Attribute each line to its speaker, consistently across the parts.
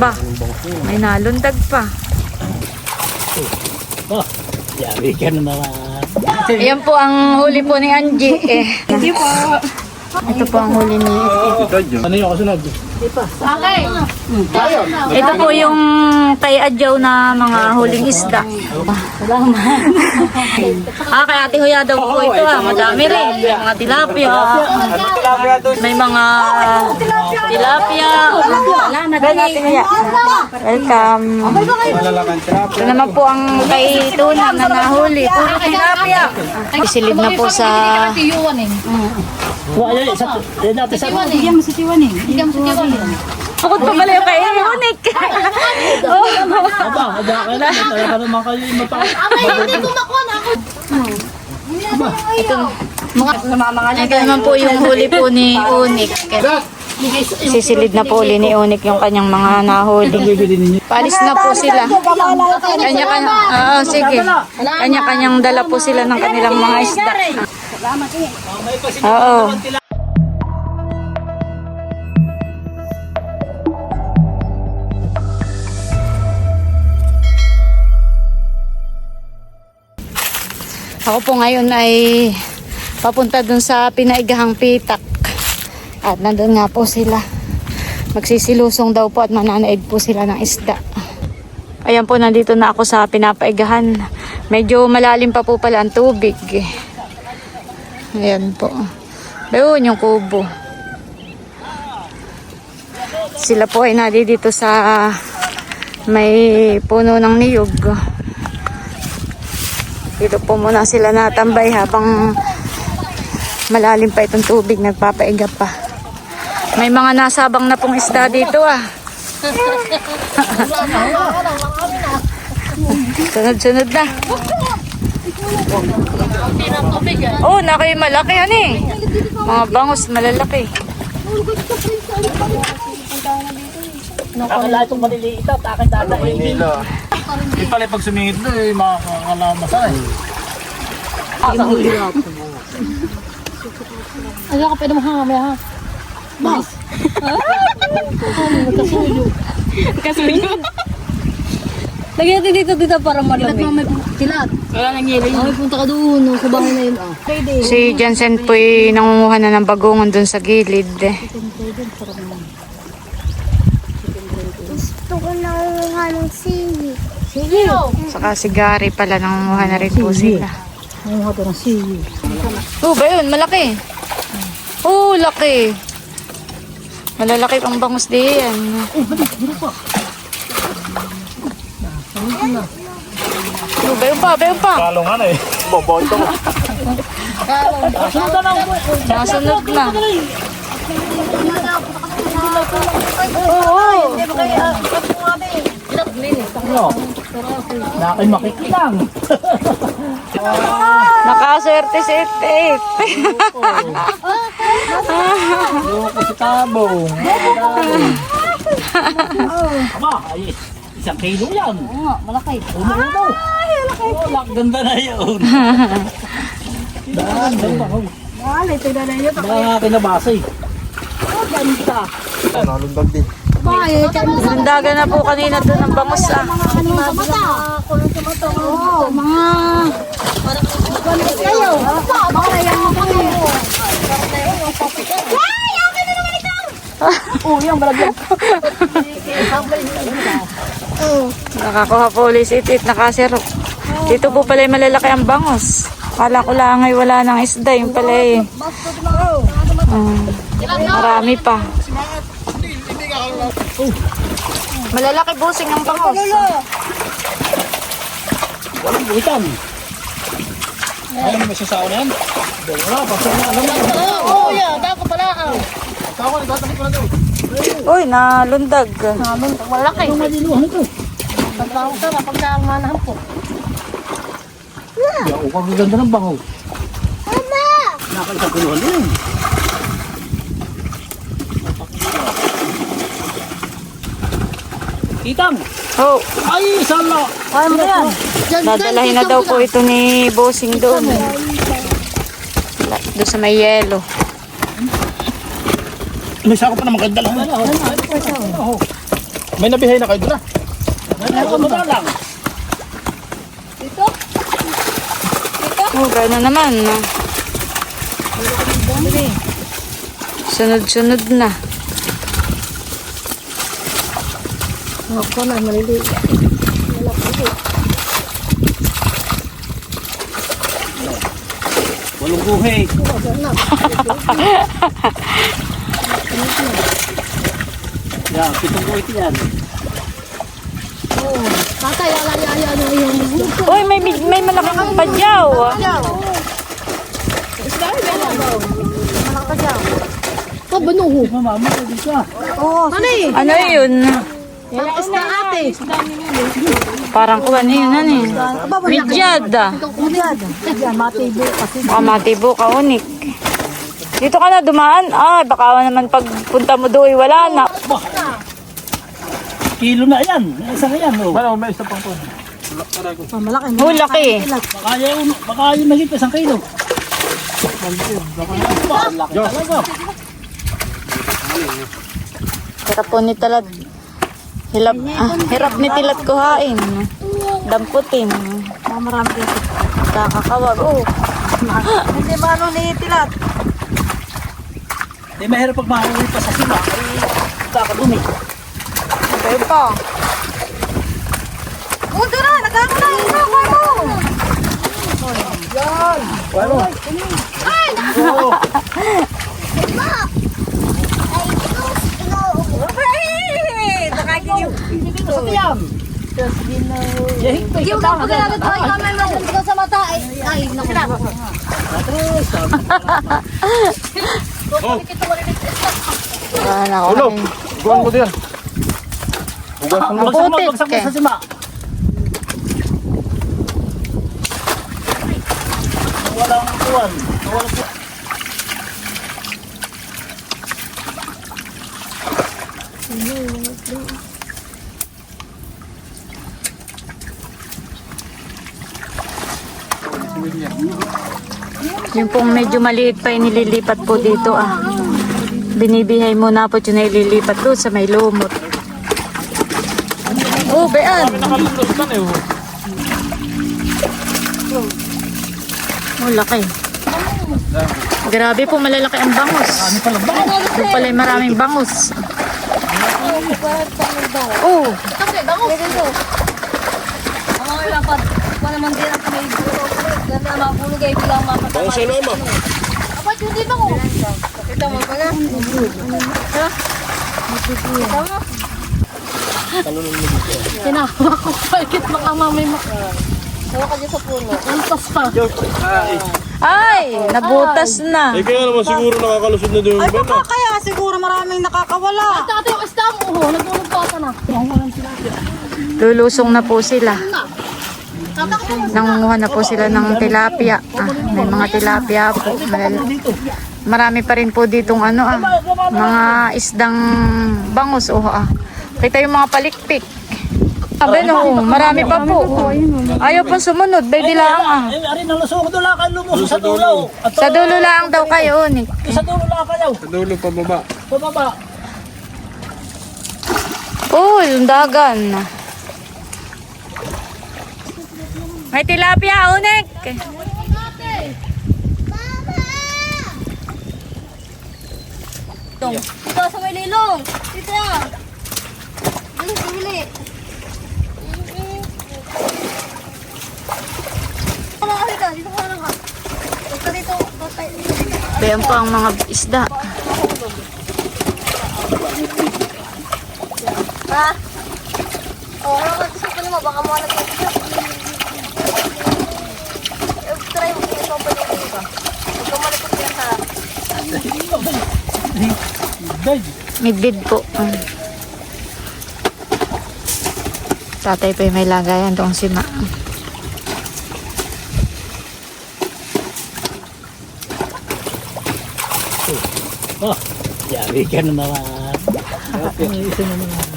Speaker 1: Ba, may nalundag pa.
Speaker 2: Oh, yari ka na naman.
Speaker 1: Ayan po ang huli po ni Angie. Hindi po. Ito po ang huli ni
Speaker 2: Ano yung kasunod?
Speaker 1: Ito po yung kay Adjaw na mga huling isda. Kay Ate Huya daw po ito madami rin. Mga tilapia. May mga tilapia. Welcome. Ito naman po ang kay Tuna na nahuli. Puro tilapia. Isilid na po sa...
Speaker 2: Wala, yan natin sa...
Speaker 3: Bigyan mo si Tiwan eh. Bigyan mo si Tiwan eh.
Speaker 1: Ako pa pala yung kay Unik.
Speaker 2: Aba, ada ka na. Talaga naman kayo yung mapakit.
Speaker 3: Hindi ko makuha na ako.
Speaker 1: Ito naman po yung huli po ni Unik. Sisilid na po uli ni Unik yung kanyang mga nahuli. Paalis na po sila. Sige. Kanya-kanyang dala po sila ng kanilang mga isda. Oo. Ako po ngayon ay papunta dun sa Pinaigahang Pitak. At nandun nga po sila. Magsisilusong daw po at mananaid po sila ng isda. Ayan po, nandito na ako sa Pinapaigahan. Medyo malalim pa po pala ang tubig. Ayan po. Ayun yung kubo. Sila po ay dito sa may puno ng niyog. Dito po muna sila natambay habang malalim pa itong tubig, nagpapaiga pa. May mga nasabang na pong isda dito Sunod-sunod na. Oh, naki malaki yan eh. Mga bangus malalaki.
Speaker 2: Nakakala itong maliliit at akin dadahin. Hindi pala pag sumingit doon, makakalamasa eh.
Speaker 3: Ano ka pwede mo mamaya ha? Bas! Kasuyo.
Speaker 1: Kasuyo.
Speaker 3: Lagyan natin dito para malamig. Silat.
Speaker 1: Wala nang yelo yun.
Speaker 3: Ay, punta ka doon. Sa bahay na yun.
Speaker 1: Si Jensen po'y nangunguha na ng bagongon dun sa gilid.
Speaker 4: Gusto ko nangunguha ng sili.
Speaker 3: Sige.
Speaker 1: Saka si Gary pala nangunguha na rin po sila.
Speaker 3: Nangunguha ka ng sige.
Speaker 1: Oh, ba yun? Malaki. Oh, laki. Malalaki pang bangus diyan. Oh, ba yun pa?
Speaker 2: Kalong ano eh. Boboito ko.
Speaker 1: Nasunod na. Oo.
Speaker 2: Ano? Nakin makikitang.
Speaker 1: Nakaswerte si 88.
Speaker 2: Loko si Tabong. Aba, ay, 1 kilo yan.
Speaker 3: Oo nga, malaki.
Speaker 2: Uno. Oh, ganda na yun. Daan ba?
Speaker 3: Wala, ito na na yun.
Speaker 2: Baka kinabasa eh.
Speaker 3: Oh, ganda.
Speaker 2: Nalundag din.
Speaker 3: Bakit?
Speaker 1: Nandagan na po kanina doon ng bangus
Speaker 3: Mga kanina sa mata. Kulong sa mata. Oo, mga... Kulit kayo. Baka yan mo kami. Ay, akin na naman ito! Oo, yung balagyan.
Speaker 1: Nakakuha po ulit si Itit, nakasirok. Dito po pala yung malalaki ang bangus. Kala ko lang ay wala ng isda. Yung pala eh. Marami pa. Malalaki busing ang bangus.
Speaker 2: Walang buhitan. Ayaw mo sa sao na yan? Wala, pasok na alam na.
Speaker 3: Oo, yan. Dako pala.
Speaker 2: Tawa, nagtatalik ko na daw.
Speaker 1: Uy, nalundag.
Speaker 3: Malaki.
Speaker 2: Ang maliluhan ito.
Speaker 3: Pagbaho ka, pagkamanahan po.
Speaker 2: Yaw, kang ganda ng bangaw.
Speaker 4: Mama!
Speaker 2: Nakaisang kiluhan din. Kitang!
Speaker 1: Oh,
Speaker 2: Ay, sala!
Speaker 3: Ay, mo yan.
Speaker 1: dadalahin na daw po ito ni Bossing doon. Doon sa may yelo.
Speaker 2: May sako pa na maganda lang. May nabihay na kayo doon na. Ano na lang?
Speaker 1: Oh, gano'n naman. No? Sunod-sunod na.
Speaker 3: Ako na, maliliit.
Speaker 2: Walong buhay. Yan, pitong buhay yan.
Speaker 3: Tatay, alaya na yung isda.
Speaker 1: Uy, may malaking padyaw.
Speaker 3: Oh, banuho.
Speaker 2: Mama, dito siya.
Speaker 3: Ano eh?
Speaker 1: Ano yun?
Speaker 3: Isda ate.
Speaker 1: Parang kuwan yun, ano yun? Midyad.
Speaker 3: Yan, matibo kasi.
Speaker 1: Baka matibo ka, unik. Dito ka na dumaan. Ay, baka naman pagpunta mo doon, wala na.
Speaker 2: Kilo na yan. Isa na yan. Oh. Wala, may isa pang po.
Speaker 3: Malaki.
Speaker 1: Hulaki.
Speaker 2: Baka yung naging isang kilo.
Speaker 1: Hirap po ni Talat. Hirap ni Tilat kuhain. Damputin.
Speaker 3: Marami dito.
Speaker 1: Kakakawag. Oh.
Speaker 3: Hindi ba ano ni Tilat?
Speaker 2: Di mahirap pag makakawin pa sa sima. Ay, kakadumi.
Speaker 1: Kayo pa.
Speaker 3: Punto na, nagkakala yung mga mo.
Speaker 2: Walo.
Speaker 3: Yung mga pagkalat ko, ikaw may masunod sa mata. Ay, naku.
Speaker 1: Ulo.
Speaker 5: Buwan mo din. Hugasan mo.
Speaker 1: Mabuti.
Speaker 2: Bagsak mo sa sima. Walang kuwan. Walang kuwan.
Speaker 1: Yung pong medyo maliit pa inililipat po dito Binibihay muna po yung naililipat doon sa may lumot. Oh, bean.
Speaker 2: Nakalulusutan eh.
Speaker 1: Oh, laki. Grabe po, malalaki ang bangus. Doon pala yung maraming bangus. Oh,
Speaker 3: Kasi, bango. Ang mga dapat, wala naman din ang may bulo. Ganda, mabulog ay bilang mapatama.
Speaker 5: Bang sa loma.
Speaker 3: Apat, hindi bango. Kita mo pa na. Ha? Tinawag ko pa, ikit makamamay mo. Sawa ka dyan sa puno. Antas pa.
Speaker 1: ay, nabutas na.
Speaker 5: Eh kaya naman siguro nakakalusod na doon yung iba na.
Speaker 3: Kaya siguro maraming nakakawala. At ate yung isda mo, nagulog pa ka na.
Speaker 1: Lulusong na po sila. Nangunguha na po sila ng tilapia. May mga tilapia po. Marami pa rin po ditong mga isdang bangus. Kita yung mga palikpik. Sabi no, marami pa po. Ayaw po sumunod, bay dilaang
Speaker 2: Ari nang lusong doon lang kayo lumusong sa dulo.
Speaker 1: Sa dulo lang daw kayo, unik.
Speaker 2: Sa dulo lang kayo.
Speaker 5: Sa dulo pababa.
Speaker 2: Pababa.
Speaker 1: Yung dagan. May tilapia, unik.
Speaker 3: Dito sa may lilong. Dito na. Dito, bili. Dito ka na ka. Basta dito.
Speaker 1: Bayan po ang mga isda.
Speaker 3: Ha? Ano ka sa pala mo? Baka mo alam ko. Try mo kaya ito pa dito ka. Huwag ka malikot yan sa...
Speaker 1: Midbid po. Tatay pa yung may lagayan doong sima.
Speaker 2: Yari ka na naman. Isa na naman.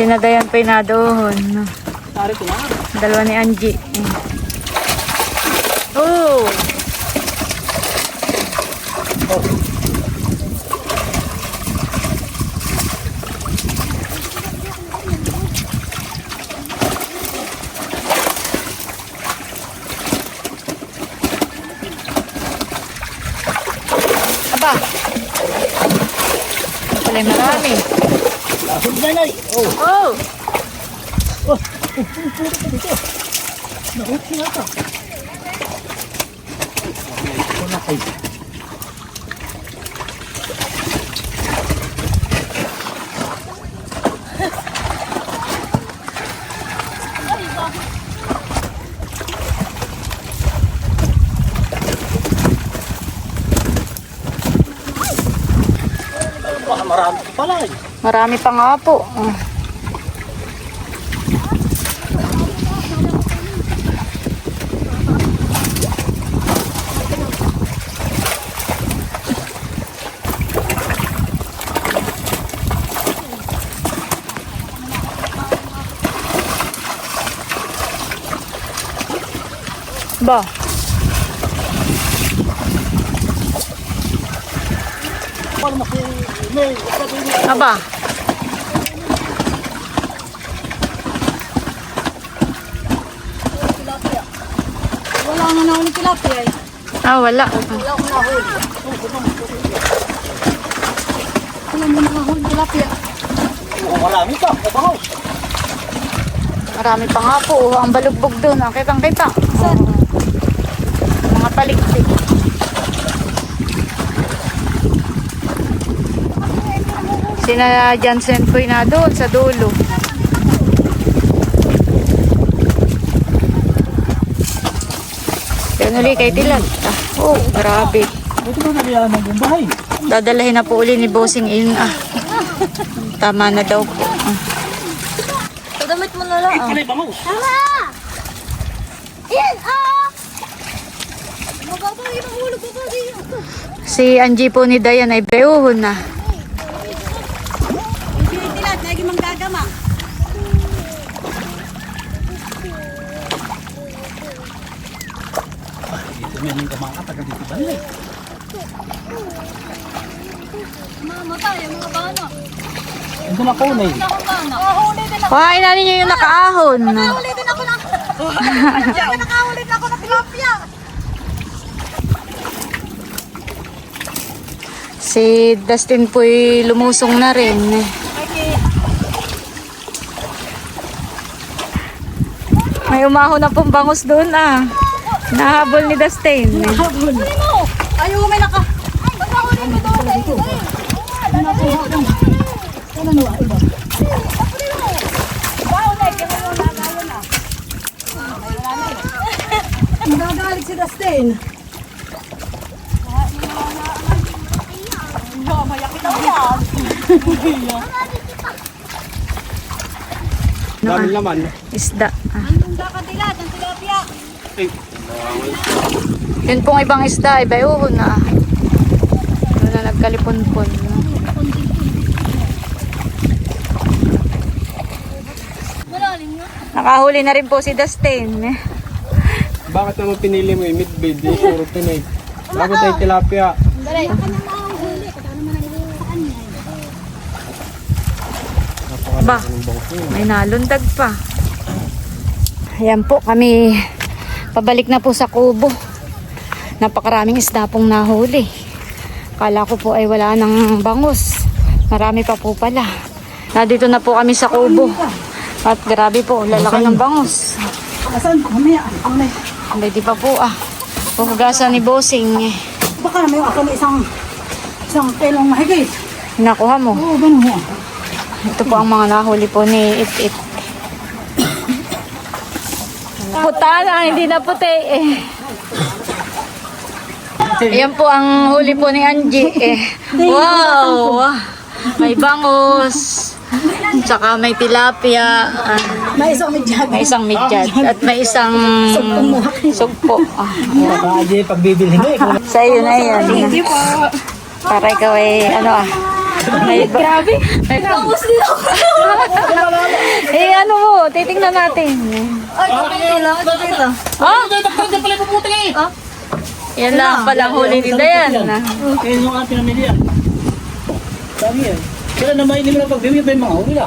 Speaker 1: Sinadayan pa yung nadoon.
Speaker 2: Tari ko na.
Speaker 1: Dalawa ni Angie. Oh. Aba. Palay marami.
Speaker 2: Ahon na nay. Oh.
Speaker 1: Oh.
Speaker 2: Nahut siya ata. Wala kayo. Marami pala eh.
Speaker 1: Marami pa nga po. Ba. Aba.
Speaker 3: Wala nga na ulit tilapia eh.
Speaker 1: Ah, wala.
Speaker 3: Wala akong nahuli. Wala mo na nahuli tilapia.
Speaker 2: Oh, marami pa. Kabahaw.
Speaker 1: Marami pa nga po. Ang balugbog doon. Kitang-kita. Mga palikpik. Sina Jansen po na doon sa dulo. Yan uli kay Tilag. Oh, grabe.
Speaker 2: Ito ba naliyanan yung bahay?
Speaker 1: Dadalahin na po uli ni Bossing in. Tama na daw po.
Speaker 3: Damit mo na lang.
Speaker 2: Ay, panay bangaw.
Speaker 4: Tama! Yan, ah!
Speaker 3: Magagawin ang hulog ko dito.
Speaker 1: Si Angie po ni Dayan ay bayuhon na.
Speaker 3: Hindi tilat, lagi mang gagama.
Speaker 2: Dito may mga kamakatak dito ba nila?
Speaker 3: Mamatay ang mga bana.
Speaker 2: Ito na po na eh.
Speaker 3: Nakahuli din ako.
Speaker 1: Kuhain na ninyo yung nakaahon.
Speaker 3: Nakahuli din ako ng... Nakahuli din ako ng tilapia.
Speaker 1: Si Dustin po'y lumusong na rin. May umahon na pong bangus doon ah. Nahabol ni Dustin.
Speaker 3: Huli mo. Ayaw may naka... Nakahuli mo doon. Ano na iba? Wow, na. Kaya mo nagayon na. Nagagalit si Dustin. Mayakit daw yan.
Speaker 2: Dami laman.
Speaker 1: Isda.
Speaker 3: Andong kakatilat ng tilapia.
Speaker 1: Yun pong ibang isda ay bayuhon na. Ano na nagkalipon-pon.
Speaker 3: Malalim nga.
Speaker 1: Nakahuli na rin po si Dustin.
Speaker 5: Bakit naman pinili mo yung midbay? Di puro Pinoy. Bago tayo tilapia.
Speaker 3: Dali. Kata naman ang
Speaker 1: Ba, may nalundag pa. Ayan po kami. Pabalik na po sa kubo. Napakaraming isda pong nahuli. Kala ko po ay wala ng bangus. Marami pa po pala. Nandito na po kami sa kubo. At grabe po, lalaki ng bangus.
Speaker 3: Asan? Mamaya. Mamaya.
Speaker 1: Hindi pa po ah. Puhugasan ni Bossing.
Speaker 3: Baka naman ako may isang pelong mahigit.
Speaker 1: Nakuha mo.
Speaker 3: Oo, ganun mo.
Speaker 1: Ito po ang mga nahuli po ni It-It. Puta na, hindi na puti eh. Ayan po ang huli po ni Angie eh. Wow! May bangus. Tsaka may tilapia.
Speaker 3: May isang medyag.
Speaker 1: May isang midyad. At may isang sugpo.
Speaker 2: Baka di pagbibilhin mo eh.
Speaker 1: Sa iyo na yan. Para ikaw ay ano ah. Grabe.
Speaker 3: Tapos nila ako.
Speaker 1: Eh, ano mo, titingnan natin.
Speaker 3: Ay, kapatid lang. Ito, ito.
Speaker 1: Oh,
Speaker 2: Diyan pala puputi eh.
Speaker 1: yan lang palang huli ni Dayan.
Speaker 2: Kaya yung ating namili yan. Sabi yan. Kailan na mainim na pagbibigay pa yung mga huli na.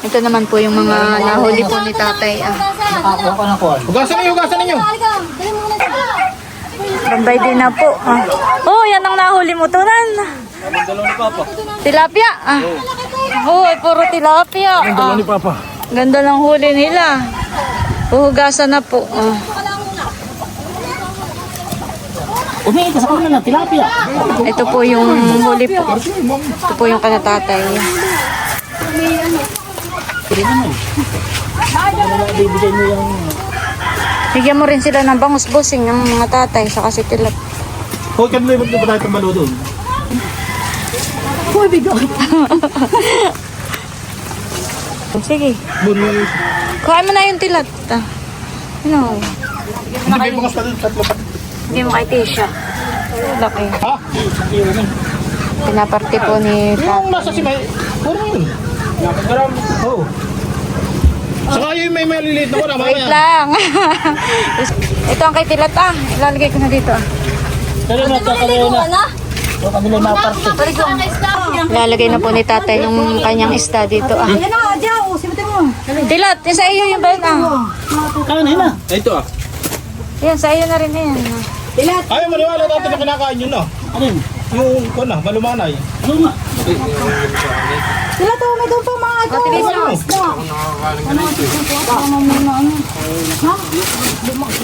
Speaker 1: Ito naman po yung mga nahuli po ni tatay.
Speaker 2: Nakakuha ka na kuha. Hugasan ninyo, hugasan ninyo.
Speaker 3: Dali mo na.
Speaker 1: Bambay din na po. Oh, yan ang nahuli mo, Tunan. Tilapia. Oh, puro tilapia.
Speaker 2: Ni Papa.
Speaker 1: Ganda ng huli nila. Uhugasan na po.
Speaker 2: Umiit sa kanila na tilapia.
Speaker 1: Ito po yung huli po. Ito po yung kanatatay.
Speaker 2: Pwede naman. Bibigay mo yung...
Speaker 1: Bigyan mo rin sila ng bangus busing ng mga tatay sa kasi tilap.
Speaker 2: Huwag ka nila, ba't ba tayo pambalo doon?
Speaker 3: Uy, bigo.
Speaker 1: Sige.
Speaker 2: Muli.
Speaker 1: Kuhain mo na yung tilat. Ano?
Speaker 2: Hindi may bungas pa doon, tatlo pa.
Speaker 1: Hindi mo kay Tisha. Laki.
Speaker 2: Ha? Iyon.
Speaker 1: Pinaparte po ni tatay.
Speaker 2: Yung nasa si May, puro yun. Nakagaram. Oo. Saka yung may maliliit na wala,
Speaker 1: Wait
Speaker 2: mamaya.
Speaker 1: lang. Ito ang kay tilat Ilalagay ko na dito
Speaker 2: Pero nagkakalayo na. Yung kanila yung maparte.
Speaker 1: Ilalagay na po ni tatay yung kanyang isda dito
Speaker 3: Yan na, Adya. Simutin mo.
Speaker 1: Tilat, yan sa iyo yung bayan
Speaker 2: Kaya na yun na. Ito ah.
Speaker 1: Yan, sa iyo na rin yan.
Speaker 3: Tilat.
Speaker 2: Ayaw maniwala dati na kinakain yun no. Ano yun? Yung ko na, malumanay. Ano nga?
Speaker 3: Tilat, may doon pa mga ito.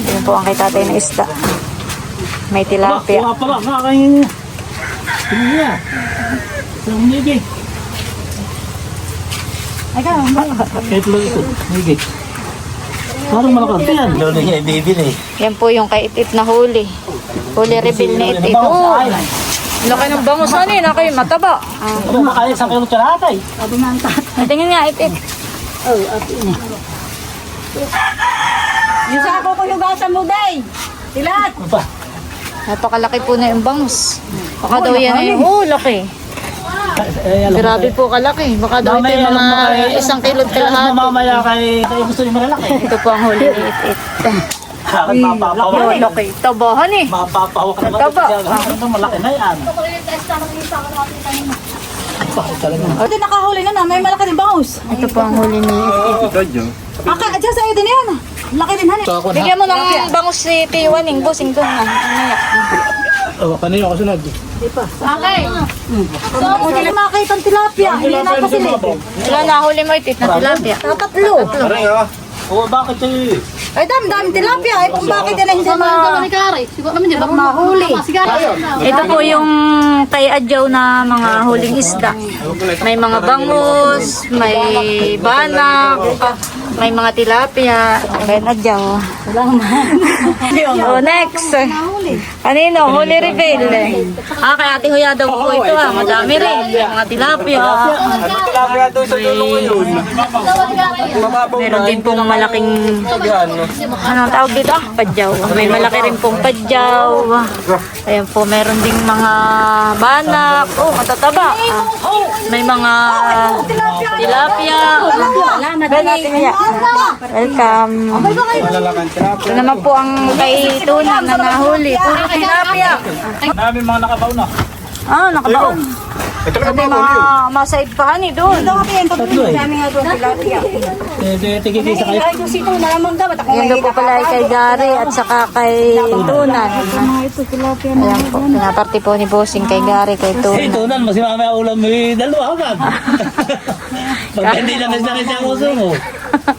Speaker 1: Yan po ang kay tatay na isda. May tilapia.
Speaker 2: Kuha pala, kakain niya. Hindi niya. Sa umigi.
Speaker 3: Ay, ka.
Speaker 2: Kahit lang ito, umigi. Parang malakad yan. Lolo niya, ibibili.
Speaker 1: Yan po yung kay Itit na huli. Huli reveal ni Itit. Oh, laki ng bangus na kayo mataba.
Speaker 2: Ano makaya sa kayo tsaratay?
Speaker 3: Sabi nga ang tatay.
Speaker 1: Tingin nga Itit.
Speaker 3: Oh, ate ini. Yung sa ako ko hugasan mo, day. Tilat.
Speaker 2: Ano pa?
Speaker 1: Napakalaki po na yung bangus. Baka daw yan ay, laki. Grabe po kalaki. Baka daw ito yung mga 1 kilo't kalahati.
Speaker 2: Mamaya kay gusto niyo malalaki.
Speaker 1: Ito po ang huli ni Itit.
Speaker 2: Akin mapapawa.
Speaker 1: Laki. Tabahan eh.
Speaker 2: Mapapawa ka naman.
Speaker 1: Taba.
Speaker 2: Ito malaki na yan.
Speaker 3: Ito nakahuli na may malaki din bangus.
Speaker 1: Ito po ang huli ni Itit.
Speaker 3: Adya sa iyo din yan. Laki din, hani.
Speaker 1: Bigyan mo ng bangus si Tiwaning. Busing doon na.
Speaker 2: Oh, kanina ako sunod.
Speaker 1: Okay.
Speaker 3: Hindi na makakita ang tilapia. Hindi na pasilip.
Speaker 1: Ilan nahuli mo Itit na tilapia?
Speaker 3: Tatlo.
Speaker 2: Oo, bakit eh?
Speaker 3: Ay, dami tilapia. Ay, kung bakit yan ay hindi mahuli.
Speaker 1: Ito po yung kay Adjaw na mga huling isda. May mga bangus, may banak, may mga tilapia. Kay Adjaw. Oh, next. Kanino? Huli reveal. Kay Ate Huya daw po ito Madami rin. May mga tilapia.
Speaker 5: Tilapia doon sa dulo ngayon.
Speaker 1: Meron din pong malaking anong tawag dito? Padyaw. May malaki rin pong padyaw. Ayan po, meron ding mga banak. Oh, matataba. May mga tilapia. Welcome.
Speaker 5: Malalakan tilapia.
Speaker 1: Ito naman po ang kay Tunan na nahuli. Puro tilapia.
Speaker 2: Dami mga nakabaw na.
Speaker 1: Nakabaon.
Speaker 2: Ito na
Speaker 1: May mga masaid pa ni doon.
Speaker 2: Tatlo eh.
Speaker 3: Dami nga doon tilapia.
Speaker 2: Tigigisa kayo.
Speaker 3: Ay, yung sito na naman dapat. Ako
Speaker 1: Yan daw po pala ay kay Gary at saka kay Tunan.
Speaker 3: ito tilapia.
Speaker 1: Ayan po, pinaparte po ni Bossing kay Gary, kay Tunan.
Speaker 2: Ito na, mas mamaya ulam mo dalawa agad. Pag hindi na mas nakita ang uso mo.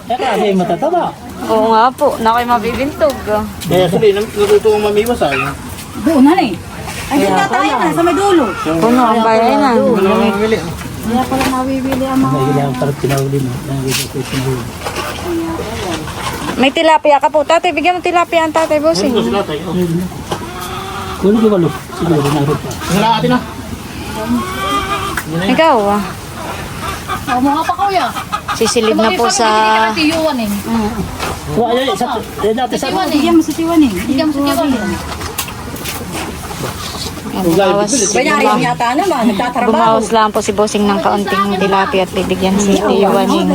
Speaker 2: Kasi matataba.
Speaker 1: Oo nga po, na kayo mabibintog.
Speaker 2: Kaya sabi, natuto kong mamiwas ay.
Speaker 3: Doon na eh. Ay, doon na tayo na sa may dulo.
Speaker 1: Puno ang bayanan.
Speaker 3: Kaya pala nawibili ang mga...
Speaker 2: Nagigila ang parang pinahuli mo. Nagigila ko pinahuli.
Speaker 1: May tilapia ka po. Tatay, bigyan mo tilapia ang tatay, Bossing.
Speaker 2: Sila tayo. Kulo ko walo. Siguro naroon pa. Sila atin na.
Speaker 1: Ikaw,
Speaker 3: Mga pa kuya.
Speaker 1: sisilid na po sa...
Speaker 2: Kuha yan, natin sa
Speaker 3: Bigyan mo sa tiwan eh. Bigyan mo sa tiwan.
Speaker 1: Bumawas,
Speaker 3: yata naman, nagtatrabaho.
Speaker 1: bumawas lang po si Bossing ng kaunting tilapia at bibigyan si Tiwaning.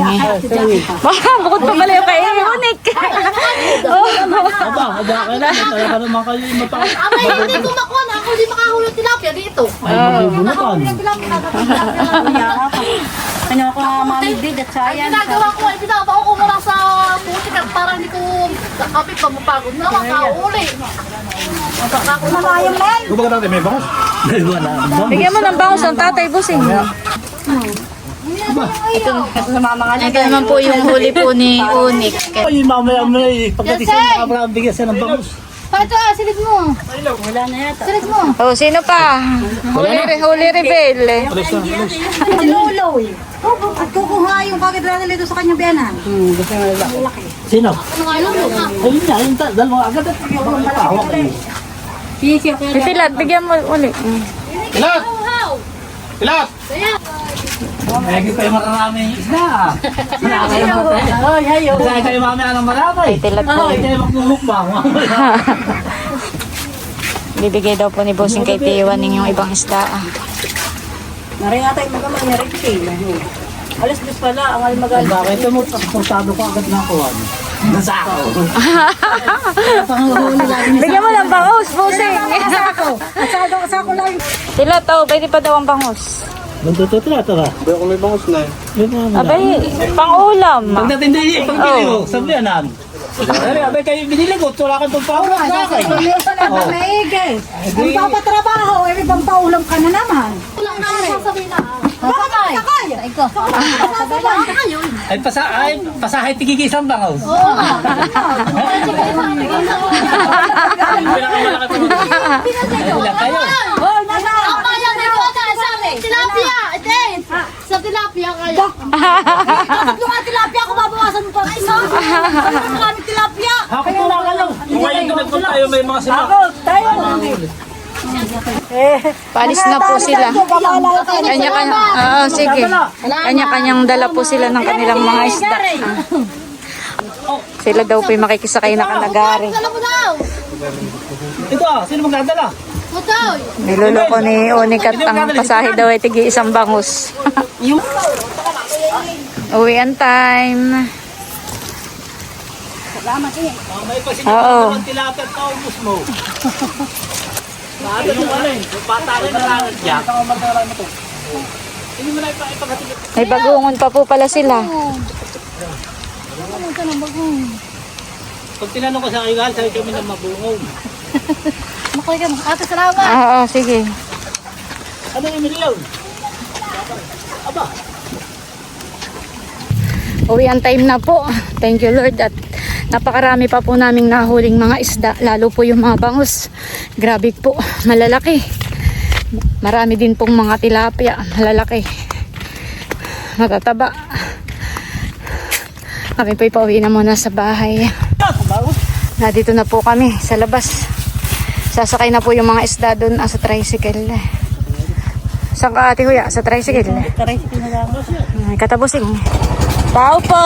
Speaker 1: Bukod pa pala yung kay Unik.
Speaker 2: Aba, ada ka na. Talaga naman kayo yung mata.
Speaker 4: Abay, hindi ko makuha na. Ako di makahulog tilapia dito.
Speaker 2: Ay, mabubunukan.
Speaker 3: Ano ako mamigdid at
Speaker 4: Ay,
Speaker 3: sayan.
Speaker 4: ginagawa ko, ay binabaho ko muna sa putik at para hindi ko kapit pa mapagod na makauli.
Speaker 3: Malayang men.
Speaker 5: Kung baga natin may bangus.
Speaker 2: Ay, wala.
Speaker 1: Bigyan mo ng bangus ang tatay, Bossing.
Speaker 3: Ito sa mga mga
Speaker 1: Ito naman po yung huli po ni Unik.
Speaker 2: Ay, mamaya mo eh. Pagdating sa mga bigyan siya ng bangus.
Speaker 4: Pato, silid mo.
Speaker 3: wala na yata.
Speaker 4: Silid mo.
Speaker 1: Oh, sino pa? Huli reveal.
Speaker 3: Luloy. At kukuha yung kagad nito sa kanyang biyanan.
Speaker 2: Sino?
Speaker 4: Ano nga yun?
Speaker 2: Ayun niya, ayun ta. Dalawa agad at hawak kayo.
Speaker 1: Pipilat, bigyan mo uli.
Speaker 5: Ilat! Ilat!
Speaker 2: Lagi kayo maraming isda. Kaya kayo mamaya ng marami.
Speaker 1: Pipilat po.
Speaker 2: Ay, kayo magmumukbang.
Speaker 1: Bibigay daw po ni Bossing kay Tiwaning yung ibang isda.
Speaker 3: Nari nga tayo magaman ni Ricky. Alas dos pala, ang almagal.
Speaker 2: Bakit ito mo, transportado ko agad na ako. Nasa ako.
Speaker 1: Bigyan mo ng bangus, Bossing.
Speaker 3: At sako lang.
Speaker 1: Sila to, pwede pa daw ang bangus.
Speaker 2: Nagtututra ito ba?
Speaker 5: Bayo kung may bangus na.
Speaker 1: Abay, pang-ulam.
Speaker 2: Pagdating din, pagbili ko, sabihanan. Abay kayo binili ko, wala kang pagpahulog sa akin.
Speaker 3: Minsan na maigay. Ang papatrabaho, eh, ibang paulam ka na naman.
Speaker 4: Walang na sasabihin na.
Speaker 3: Bakit sakay?
Speaker 4: Ikaw.
Speaker 2: Ay, pasahay tigigisang bangaw. Pinakamalaki pa rin. Kayo.
Speaker 3: Oh, nana.
Speaker 4: Ang kaya na ito na sabi. Tilapia. Ito. Sa tilapia kaya.
Speaker 3: Tatlo nga tilapia ako, babawasan mo pa ang isa. Marami tilapia.
Speaker 2: Ako tula ka lang. Ngayon kami kung tayo may mga sila.
Speaker 3: Tayo.
Speaker 1: Paalis na po sila. Kanya-kanya. Oo, sige. Kanya-kanyang dala po sila ng kanilang mga isda. Sila daw po yung makikisakay na kanagari.
Speaker 4: Alam mo daw.
Speaker 2: Ito sino magdadala?
Speaker 4: Mutoy.
Speaker 1: Niluloko ni Unik at ang pasahe daw ay tigi isang bangus. Uwian time.
Speaker 2: May pasigil
Speaker 1: Oo.
Speaker 2: naman tilapia at kaubos mo. Maado yung ano yung patalo na lang dyan. Hindi mo na ipagatigit.
Speaker 1: May bagungon pa po pala sila.
Speaker 2: Pag tinanong ko sa kayo, sabi kami na mabungong.
Speaker 4: Makoy ka mo. Ate, salamat.
Speaker 1: Oo, sige.
Speaker 2: Ano yung milyon? Aba.
Speaker 1: Uwian time na po. Thank you Lord at napakarami pa po naming nahuling mga isda, lalo po yung mga bangus. Grabe po, malalaki. Marami din pong mga tilapia, malalaki. Matataba. Kami po ipauwi na muna sa bahay. Dito na po kami sa labas. Sasakay na po yung mga isda doon sa tricycle. Saan ka ate Huya? Sa tricycle?
Speaker 3: Tricycle na lang.
Speaker 1: Katabusing. Tao po!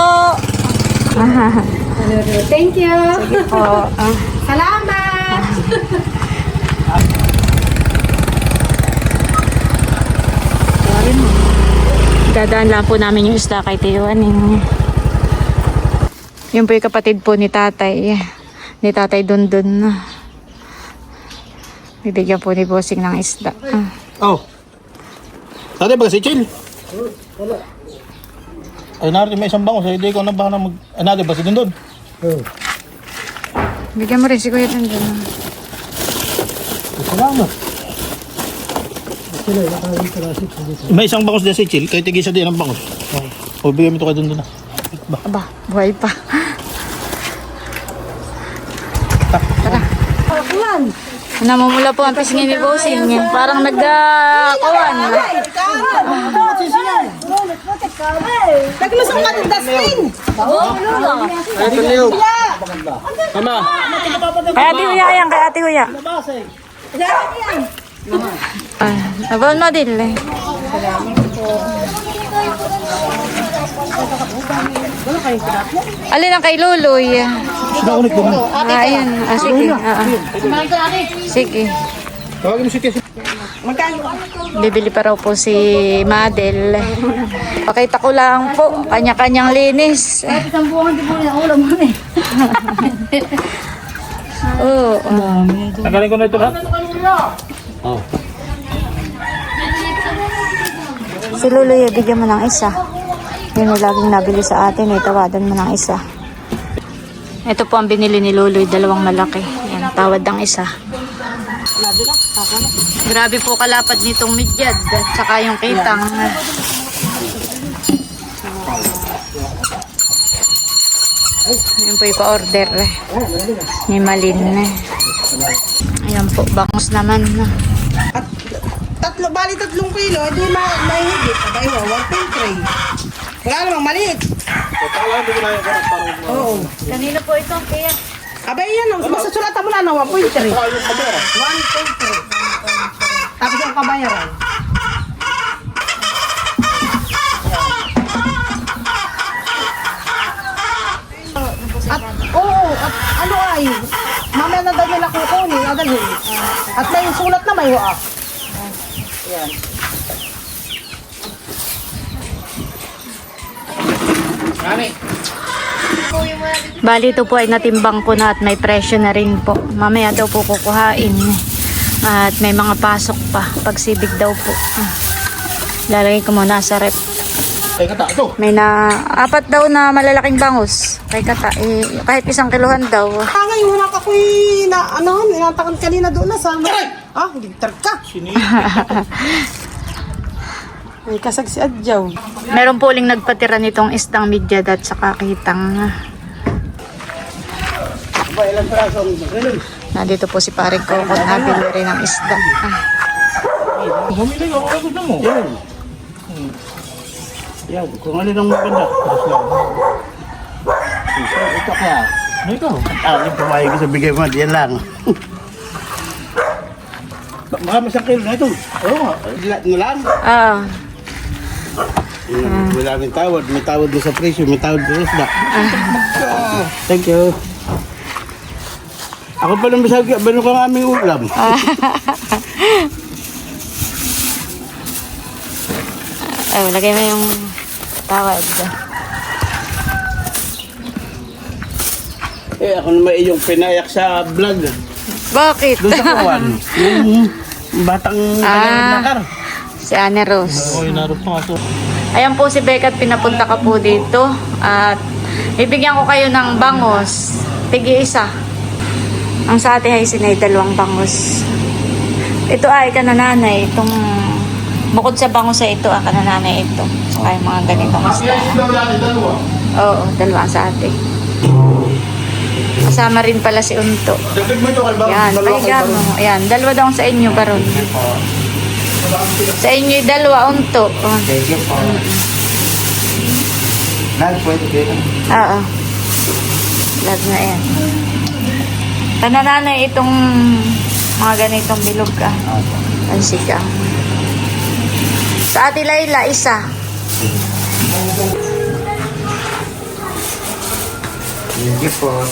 Speaker 3: Thank you.
Speaker 1: Sige po.
Speaker 3: Salamat.
Speaker 1: Dadaan lang po namin yung isda kay Tiwaning. Yun po yung kapatid po ni tatay. Ni tatay Dundun. Bibigyan po ni Bossing ng isda.
Speaker 5: Oh. Tatay ba si Chill? Wala. Ay, narin may isang bangus. Ay, di ko na ba na mag... Ay, natin ba si Dundun?
Speaker 1: Bigyan mo rin si Kuya Dundun.
Speaker 5: Salamat. May isang bangus din si Chill. Kahit tigisa din ang bangus. O, bigyan mo ito kay Dundun na.
Speaker 1: Aba, buhay pa. Tara. Namumula po ang pisngin ni Bossing. Parang nagkawan.
Speaker 3: Naglusong ka ng dustbin.
Speaker 5: Tama.
Speaker 1: Kay Ate Huya yan, kay Ate Huya. Nabawal mo din eh. Alin ang kay Luloy?
Speaker 5: Naulit din.
Speaker 1: Ayun. Sige. Sige.
Speaker 5: Tawagin mo si Cassie.
Speaker 1: Bibili pa raw po si Madel. Pakita ko lang po, kanya-kanyang linis.
Speaker 3: Isang buwan di po na ulam mo eh.
Speaker 1: Oo.
Speaker 5: Tanggalin ko na ito lahat. Oh.
Speaker 1: Si Luloy, bigyan mo ng isa. Yun yung laging nabili sa atin, tawadan mo ng isa. Ito po ang binili ni Luloy, dalawang malaki. Yan, tawad ng isa. Grabe po kalapad nitong midyad at saka yung kitang. Ayan po yung pa-order ni Malin. Ayan po, bangus naman.
Speaker 6: Bali 3 kilo, hindi mahigit. Abay, 1.3. Wala namang maliit. Oo.
Speaker 1: Kanino po ito, kaya?
Speaker 6: Abay, yan. Basta sulatan mo na, 1.3. 1.3. Tapos yung kabayaran. At, at ano ay, mamaya na daw nila kukunin, adalhin. At may sulat na may wa. Yan.
Speaker 1: Bali ito po ay natimbang ko na at may presyo na rin po. Mamaya daw po kukuhain. At may mga pasok pa. Pagsibig daw po. Lalagay ko muna sa rep.
Speaker 5: Ay, kata, ito.
Speaker 1: May na 4 daw na malalaking bangus. Kay kata, kahit 1 kilohan daw.
Speaker 6: Ngayon wala ka ko'y na, ano, inantakan kanina doon na sa... Ah, hindi ka. May kasag si Adjaw.
Speaker 1: Meron po uling nagpatira nitong isdang midyad at saka kitang. Nandito po si paring Coco. Nabili rin ng isda.
Speaker 5: Bumili ako, ako gusto mo. Yan. Yan, kung alin ang maganda. Ito ka. Ano ito?
Speaker 7: Hindi pumayag sa bigay mo, yan lang.
Speaker 5: Baka masang kilo na ito. Oo nga.
Speaker 7: Lahat na lang.
Speaker 5: Maraming tawad. May tawad doon sa presyo. May tawad doon sa isda. Thank you. Ako pa lang masagi. Bano ka ng aming ulam?
Speaker 1: Lagay mo yung tawad.
Speaker 7: Ako naman yung pinayak sa vlog.
Speaker 1: Bakit?
Speaker 7: Doon sa kawan. Yung batang nakar.
Speaker 1: Si Anne Rose.
Speaker 5: Oo, inaroon pa nga ito.
Speaker 1: Ayan po si Becca at pinapunta ka po dito. At ibigyan ko kayo ng bangos. Tigi-1. Ang sa ate Haisin ay 2 bangos. Ito ay kanananay. Itong bukod sa bangos ay ito, kanananay ito. Saka yung mga ganitong isda. Oo, 2 sa ate. Kasama rin pala si Unto.
Speaker 5: Dagdag mo ito, kalbang.
Speaker 1: Yan, pahiga mo. Ayan, 2 daw sa inyo, Baron. Sa inyo 2, Unto. Oh.
Speaker 7: Thank you po. Pwede kayo.
Speaker 1: Oo. Lag na yan. Kanananay itong mga ganitong bilog ka. Pansika. Sa Ate Layla, 1.
Speaker 7: Thank you po.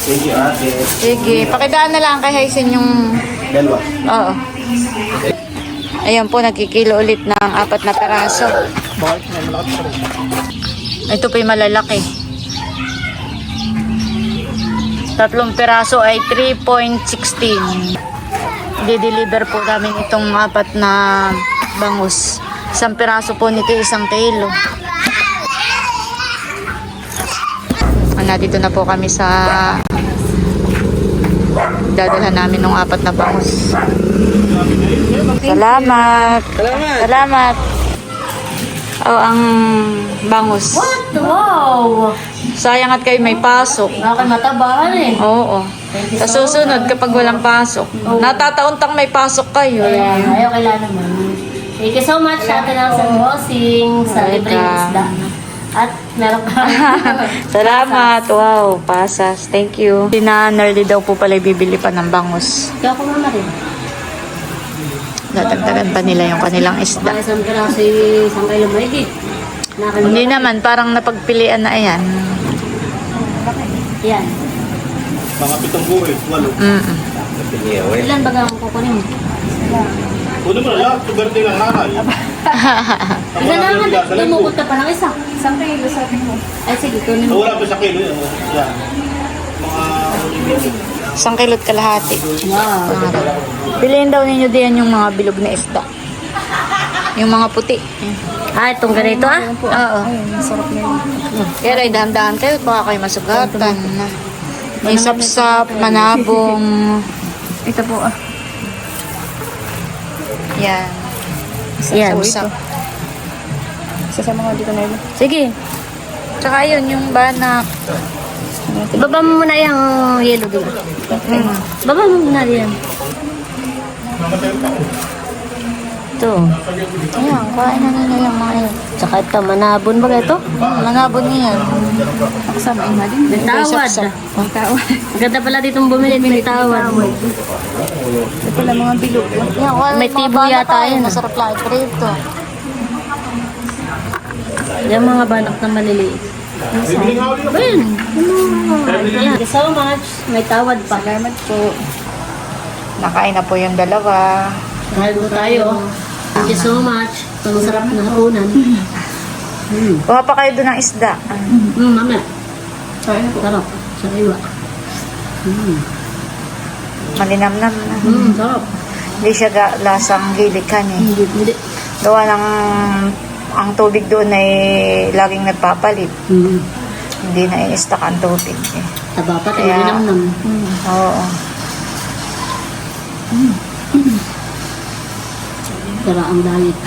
Speaker 7: Thank you, ate.
Speaker 1: Sige, pakidaan na lang kay Haisin yung...
Speaker 7: 2.
Speaker 1: Oo. Ayan po, nagkikilo ulit ng 4 na peraso. Ito po yung malalaki. 3 peraso ay 3.16. Di-deliver po namin itong 4 na bangus. 1 peraso po nito 1 kilo. Nandito na po kami sa dadalhan namin ng 4 na bangus. Salamat. Salamat. Oh, ang bangus.
Speaker 3: Wow!
Speaker 1: Sayang at kayo may pasok.
Speaker 3: Bakit matabaan eh?
Speaker 1: Oo. Sa susunod, kapag walang pasok. Natataon-tang may pasok kayo.
Speaker 3: Ayan, ayaw kailan naman. Thank you so much sa atin ang sa bossing, sa libreng isda. At meron pa.
Speaker 1: Salamat. Wow, pasas. Thank you. Sina Nerly daw po pala bibili pa ng bangus.
Speaker 3: Ikaw ko muna rin.
Speaker 1: Dadagdagan pa nila yung kanilang isda.
Speaker 3: Baka isang piraso isang kilo mahigit.
Speaker 1: Hindi naman, parang napagpilian na ayan.
Speaker 3: Yan.
Speaker 5: Mga 7 buhay, 8.
Speaker 1: Mm-mm.
Speaker 3: Ilan baga ang kukunin mo?
Speaker 5: Kunin mo na lahat, tuberte lang nanay.
Speaker 3: Isa na nga, lumukunta pa lang isa. Isang kilo sabi mo. Ay sige, kunin mo.
Speaker 5: Wala pa sa kilo yun. Yan.
Speaker 1: Isang kilot kalahati. Piliin daw ninyo diyan yung mga bilog na isda. Yung mga puti.
Speaker 3: Ah, itong ganito ah?
Speaker 1: Oo. Pero ay dahan-dahan kayo, baka kayo masugatan. May sapsap, manabong.
Speaker 3: Ito po ah.
Speaker 1: Yan.
Speaker 3: Yan.
Speaker 1: Sapsap.
Speaker 6: Sasama ko dito na yun.
Speaker 3: Sige.
Speaker 1: Tsaka yun, yung banak.
Speaker 3: Baba mo muna yung yellow doon. Baba mo muna yan. Ito.
Speaker 1: Ayan, kain na nila yung mga yun.
Speaker 3: Tsaka ito, manabon ba ito?
Speaker 1: Manabon niyan.
Speaker 6: Kasama yung halin.
Speaker 3: May tawad. Ganda pala ditong bumili. May tawad.
Speaker 6: Ito pala mga bilog.
Speaker 1: Yan, wala
Speaker 3: May
Speaker 1: yung mga
Speaker 3: tibo
Speaker 1: banak
Speaker 3: yata
Speaker 1: tayo,
Speaker 3: yun, ah.
Speaker 1: Masarap lang ito.
Speaker 3: Yung mga banak na maliliit. Ayun. Thank you so much. May tawad pa.
Speaker 6: Salamat po.
Speaker 1: Nakain na po yung dalawa.
Speaker 3: Mahal mo tayo. Thank you so much. Ang sarap na hapunan.
Speaker 1: Kuha pa kayo doon ng isda.
Speaker 3: Mamaya. Sarap. Sariwa.
Speaker 1: Malinamnam na.
Speaker 3: Sarap.
Speaker 1: Hindi siya lasang gilikan eh.
Speaker 3: Hindi.
Speaker 1: Gawa ng ang tubig doon ay laging nagpapalit. Hindi na i-stock ang tubig eh.
Speaker 3: Taba pa.
Speaker 1: Kaya-
Speaker 3: Tingnan nam.
Speaker 1: Oo.
Speaker 3: Tara ang diet.